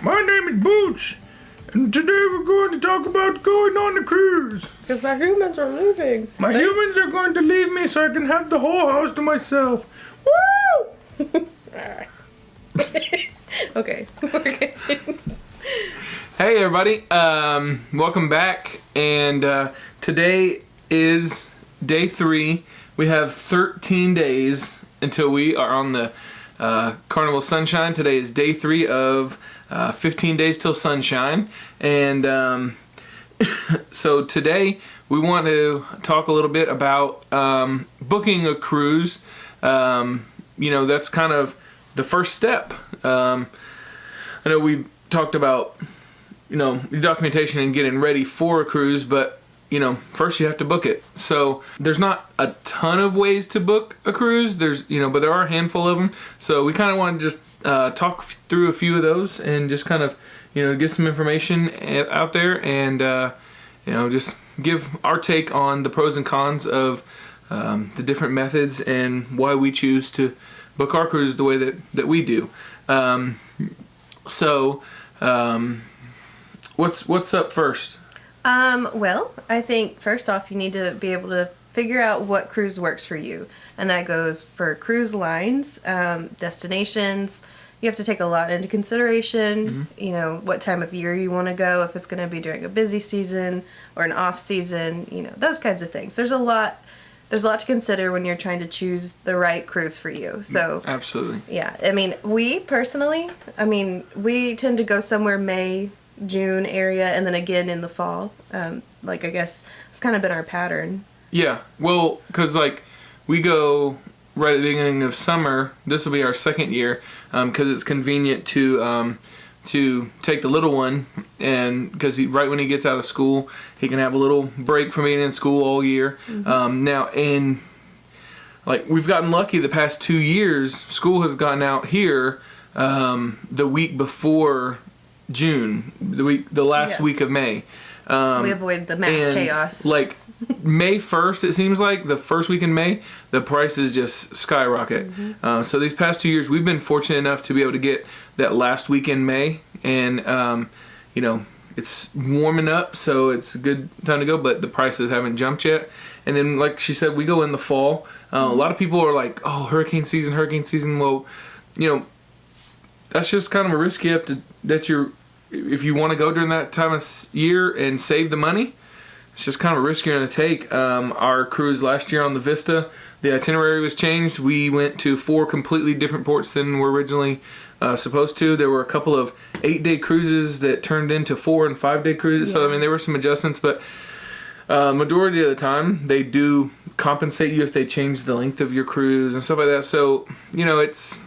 My name is Booch, and today we're going to talk about going on a cruise. Because my humans are leaving. My humans are going to leave me so I can have the whole house to myself. Woo! Okay. Hey everybody, welcome back, and today is day 3. We have 13 days until we are on the Carnival Sunshine. Today is day 3 of 15 days till Sunshine, and so today we want to talk a little bit about booking a cruise. That's kind of the first step. I know we've talked about documentation and getting ready for a cruise, but first you have to book it. So there's not a ton of ways to book a cruise. But there are a handful of them. So we kind of want to just talk through a few of those and just kind of get some information out there and just give our take on the pros and cons of the different methods and why we choose to book our cruise the way that we do. What's up first? Well, I think first off you need to be able to figure out what cruise works for you. And that goes for cruise lines, destinations. You have to take a lot into consideration, what time of year you want to go, if it's going to be during a busy season or an off season, those kinds of things. There's a lot to consider when you're trying to choose the right cruise for you. So Absolutely. Yeah. We personally, we tend to go somewhere May, June area, and then again in the fall. I guess it's kind of been our pattern. Yeah, well, because we go right at the beginning of summer. This will be our second year because it's convenient to take the little one, and because right when he gets out of school, he can have a little break from being in school all year. Mm-hmm. We've gotten lucky the past 2 years. School has gotten out here the week before June, the last week of May. We avoid the mass chaos. May 1st, it seems like, the first week in May, the prices just skyrocket. Mm-hmm. So these past 2 years, we've been fortunate enough to be able to get that last week in May. And, it's warming up, so it's a good time to go, but the prices haven't jumped yet. And then, like she said, we go in the fall. A lot of people are like, oh, hurricane season. Well, that's just kind of a risk you have to, if you want to go during that time of year and save the money, it's just kind of a risk you're going to take. Our cruise last year on the Vista, the itinerary was changed. We went to 4 completely different ports than we're originally supposed to. There were a couple of 8-day cruises that turned into 4 and 5-day cruises. Yeah. So, there were some adjustments, but majority of the time, they do compensate you if they change the length of your cruise and stuff like that. So, it's...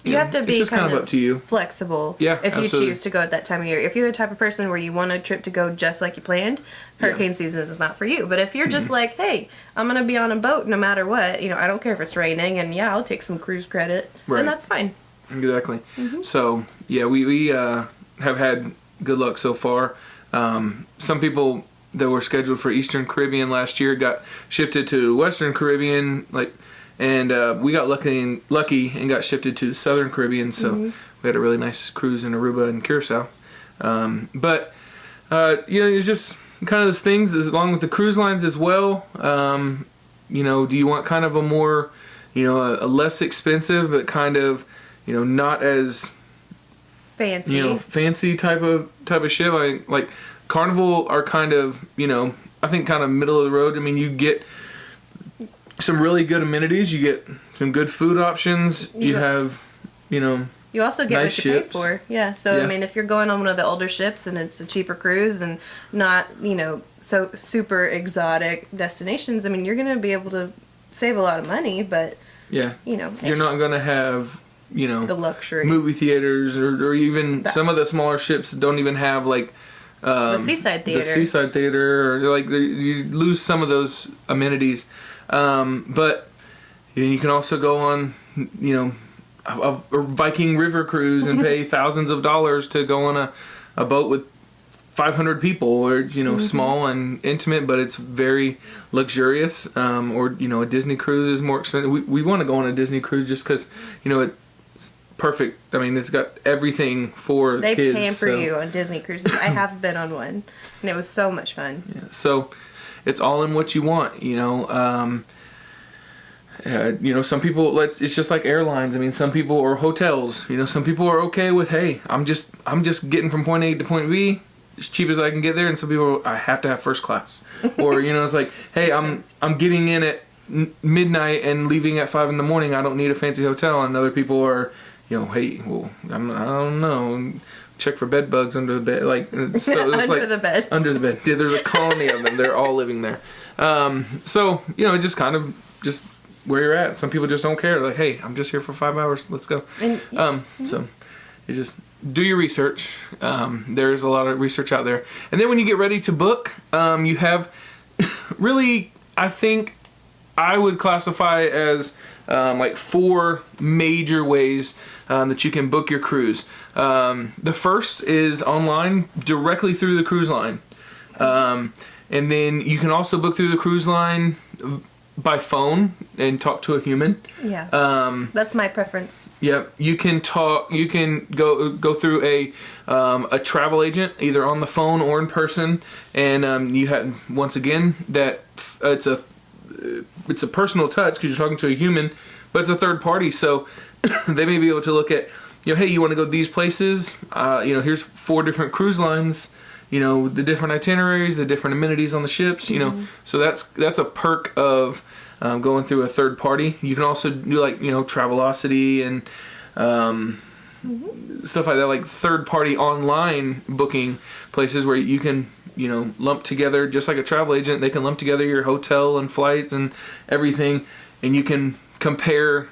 You have to be kind of up to you. Flexible if absolutely. You choose to go at that time of year. If you're the type of person where you want a trip to go just like you planned, hurricane season is not for you. But if you're just like, hey, I'm going to be on a boat no matter what, I don't care if it's raining, and I'll take some cruise credit, then that's fine. Exactly. Mm-hmm. So, we have had good luck so far. Some people that were scheduled for Eastern Caribbean last year got shifted to Western Caribbean, and we got lucky and got shifted to Southern Caribbean, so we had a really nice cruise in Aruba and Curacao. It's just kind of those things, along with the cruise lines as well. Do you want kind of a more, a less expensive, but kind of, not as fancy type of ship? Like Carnival are kind of, I think kind of middle of the road. You get some really good amenities. You get some good food options. You have, You also get nice what you ships. pay for. Yeah. So, if you're going on one of the older ships and it's a cheaper cruise and not, so super exotic destinations, you're going to be able to save a lot of money, but, you're not going to have, the luxury. Movie theaters or even some of the smaller ships don't even have, the Seaside Theater. The Seaside Theater, or you lose some of those amenities. But you can also go on, a Viking River cruise and pay thousands of dollars to go on a boat with 500 people, where it's small and intimate, but it's very luxurious. Or a Disney cruise is more expensive. We want to go on a Disney cruise just because it's perfect. I mean, it's got everything for They kids. pamper so. you on Disney cruises. I have been on one, and it was so much fun. Yeah, so it's all in what you want, some people it's just like airlines. I mean, some people, or hotels, some people are okay with, hey, I'm just getting from point A to point B as cheap as I can get there, and some people, I have to have first class. Or it's like, hey, I'm getting in at midnight and leaving at 5 a.m. I don't need a fancy hotel. And other people are, hey, well, I don't know, check for bed bugs under the bed, so it's Under the bed. Under the bed. Yeah, there's a colony of them. They're all living there. So just kind of just where you're at. Some people just don't care. Like, hey, I'm just here for 5 hours. Let's go. And, So you just do your research. There's a lot of research out there. And then when you get ready to book, you have really, I think I would classify as 4 major ways that you can book your cruise. The first is online, directly through the cruise line. And then you can also book through the cruise line by phone and talk to a human. Yeah. That's my preference. Yep. You can go through a travel agent, either on the phone or in person, and you have, once again, that it's a personal touch because you're talking to a human, but it's a third party, so they may be able to look at, hey, you want to go to these places? Here's 4 different cruise lines. The different itineraries, the different amenities on the ships. So that's a perk of going through a third party. You can also do Travelocity and stuff like that, like third party online booking places where you can lump together, just like a travel agent. They can lump together your hotel and flights and everything, and you can compare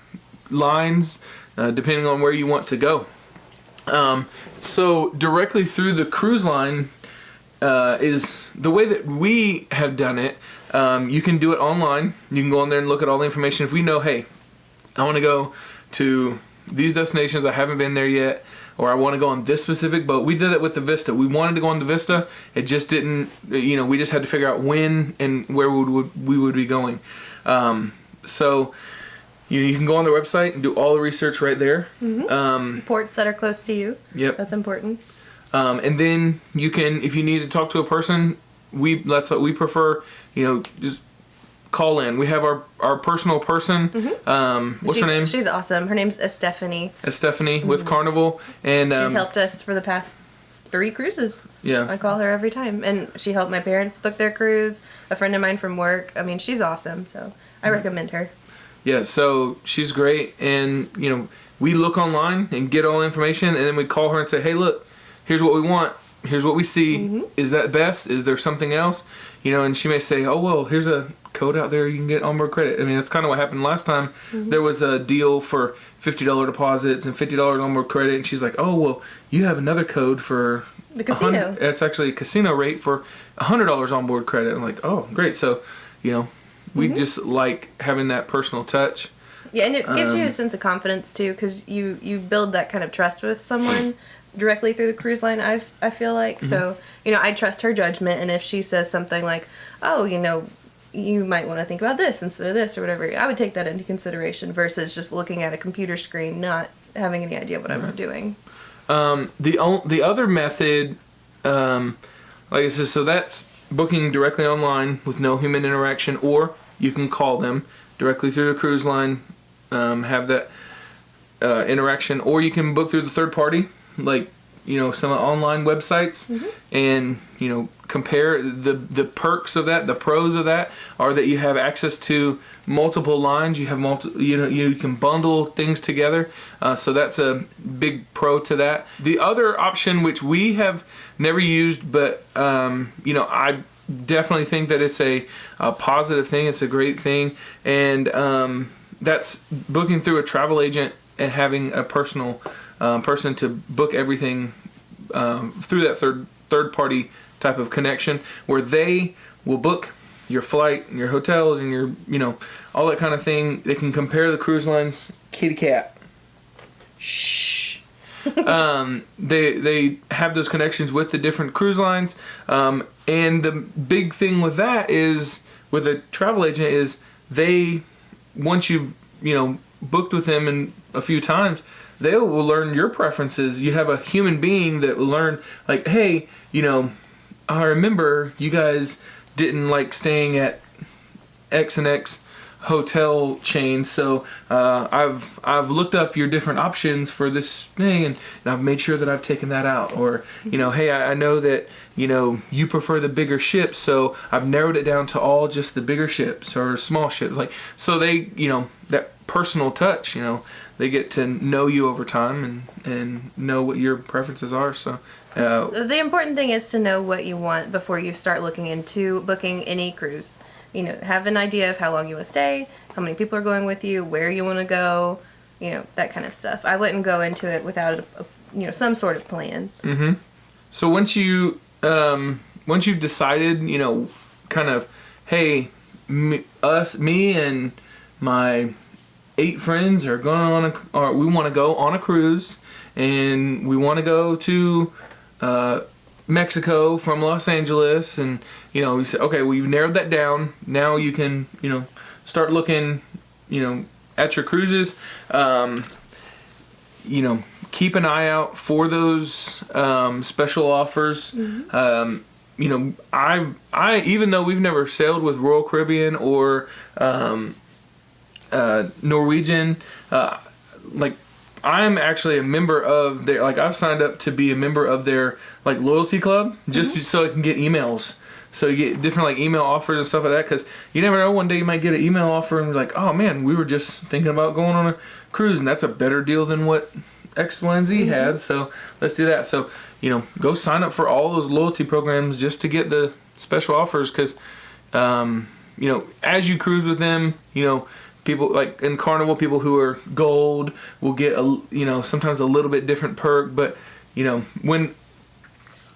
lines depending on where you want to go. So directly through the cruise line is the way that we have done it. You can do it online. You can go on there and look at all the information. If we know, hey, I want to go to these destinations, I haven't been there yet, or I want to go on this specific boat. We did it with the Vista. We wanted to go on the Vista. It just didn't, we just had to figure out when and where we would be going. So you can go on their website and do all the research right there. Ports that are close to you. Yep. That's important. And then you can, if you need to talk to a person, that's what we prefer, just call in. We have our personal person. What's her name? She's awesome. Her name's Estefany. Estefany with Carnival. And She's helped us for the past 3 cruises. Yeah. I call her every time. And she helped my parents book their cruise. A friend of mine from work. I mean, she's awesome. So I recommend her. Yeah, so she's great. And, we look online and get all the information. And then we call her and say, hey, look, here's what we want. Here's what we see. Is that best? Is there something else? And she may say, oh, well, here's a code out there. You can get onboard credit. I mean, that's kind of what happened last time. There was a deal for $50 deposits and $50 onboard credit. And she's like, oh, well, you have another code for the casino. It's actually a casino rate for $100 onboard credit. I'm like, oh, great. So, we just like having that personal touch. Yeah, and it gives you a sense of confidence, too, because you build that kind of trust with someone directly through the cruise line, I feel like. So, I trust her judgment, and if she says something like, oh, you might want to think about this instead of this or whatever, I would take that into consideration versus just looking at a computer screen, not having any idea what I'm doing. The other method, like I said, so that's booking directly online with no human interaction, or you can call them directly through the cruise line, have that interaction, or you can book through the third party, like some online websites, and compare the perks of that. The pros of that are that you have access to multiple lines. You have you can bundle things together. So that's a big pro to that. The other option, which we have never used, but I definitely think that it's a positive thing. It's a great thing, and that's booking through a travel agent and having a personal person to book everything through that third party type of connection, where they will book your flight and your hotels and your all that kind of thing. They can compare the cruise lines. Kitty cat. Shh. They have those connections with the different cruise lines, and the big thing with that is with a travel agent is they, once you've booked with them in a few times, they will learn your preferences. You have a human being that will learn, like, hey, you know, I remember you guys didn't like staying at X and X hotel chain, so I've looked up your different options for this thing, and I've made sure that I've taken that out. Or, you know, hey, I know that, you know, you prefer the bigger ships, so I've narrowed it down to all just the bigger ships or small ships. Like, so they, you know, that personal touch, you know, they get to know you over time and know what your preferences are. So the important thing is to know what you want before you start looking into booking any cruise. You know, have an idea of how long you want to stay, how many people are going with you, where you want to go, you know, that kind of stuff. I wouldn't go into it without you know, some sort of plan. Mm-hmm. So once you've decided, you know, kind of, hey, me and my 8 friends are going on we want to go on a cruise, and we want to go to Mexico from Los Angeles, and, you know, we said, okay, we've narrowed that down. Now you can, you know, start looking, you know, at your cruises. You know, keep an eye out for those special offers. Mm-hmm. You know, I even though we've never sailed with Royal Caribbean or Norwegian, like, I'm actually a member of their, like, I've signed up to be a member of their, like, loyalty club, just so I can get emails. So you get different, like, email offers and stuff like that, because you never know, one day you might get an email offer and be like, oh man, we were just thinking about going on a cruise, and that's a better deal than what X, Y, and Z had, so let's do that. So, you know, go sign up for all those loyalty programs just to get the special offers, because, you know, as you cruise with them, you know, people like in Carnival, people who are gold will get you know, sometimes a little bit different perk, but, you know, when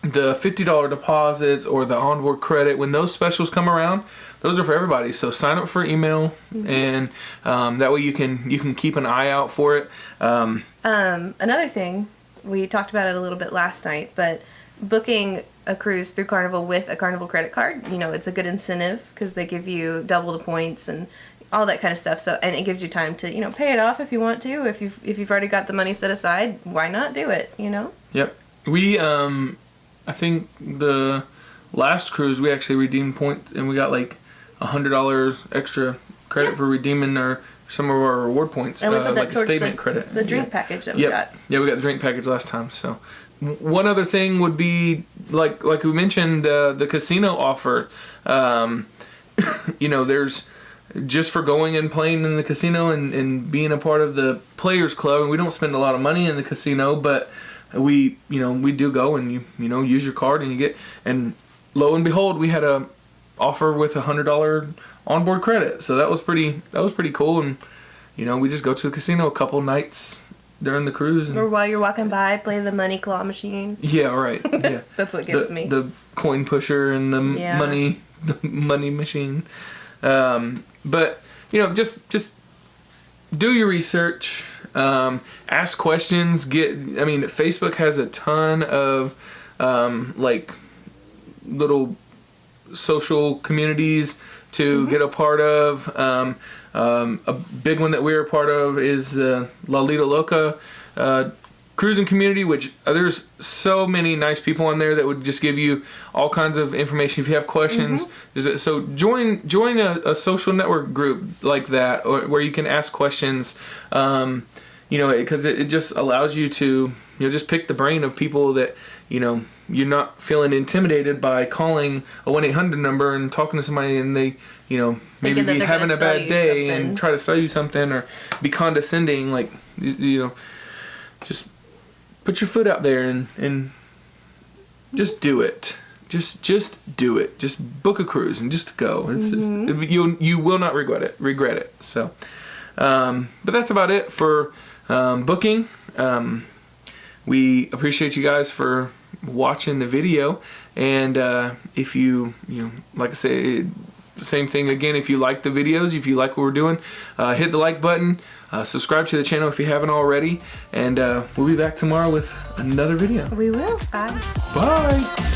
the $50 deposits or the onboard credit, when those specials come around, those are for everybody. So sign up for email, and that way you can keep an eye out for it. Another thing, we talked about it a little bit last night, but booking a cruise through Carnival with a Carnival credit card, you know, it's a good incentive because they give you double the points and all that kind of stuff. So, and it gives you time to, you know, pay it off if you want to. If you've already got the money set aside, why not do it, you know? Yep. We I think the last cruise we actually redeemed points, and we got like $100 extra credit for redeeming some of our reward points, and we put that like a towards statement credit. The drink package that we got. Yeah, we got the drink package last time. So one other thing would be like we mentioned, the casino offer. You know, there's just for going and playing in the casino and being a part of the Players Club, and we don't spend a lot of money in the casino, but we do go, and you know, use your card and you get, and lo and behold, we had a offer with $100 onboard credit, so that was pretty cool. And, you know, we just go to a casino a couple nights during the cruise, or while you're walking by, play the money claw machine. Yeah, right. Yeah. That's what gets me. The coin pusher and the money machine. But, you know, just do your research, ask questions, Facebook has a ton of, like, little social communities to get a part of. A big one that we're a part of is La Lita Loca cruising community, which there's so many nice people on there that would just give you all kinds of information if you have questions. So join a social network group like that, or where you can ask questions, you know, because it just allows you to, you know, just pick the brain of people that, you know, you're not feeling intimidated by calling a 1-800 number and talking to somebody, and they, you know, maybe be having a bad day and try to sell you something or be condescending. Like, you know, just put your foot out there and just do it. Just do it. Just book a cruise and just go. It's just, you will not regret it. So, but that's about it for booking. We appreciate you guys for watching the video, and if you like I say, same thing again, if you like the videos, if you like what we're doing, hit the like button, subscribe to the channel if you haven't already, and we'll be back tomorrow with another video. We will. Bye. Bye.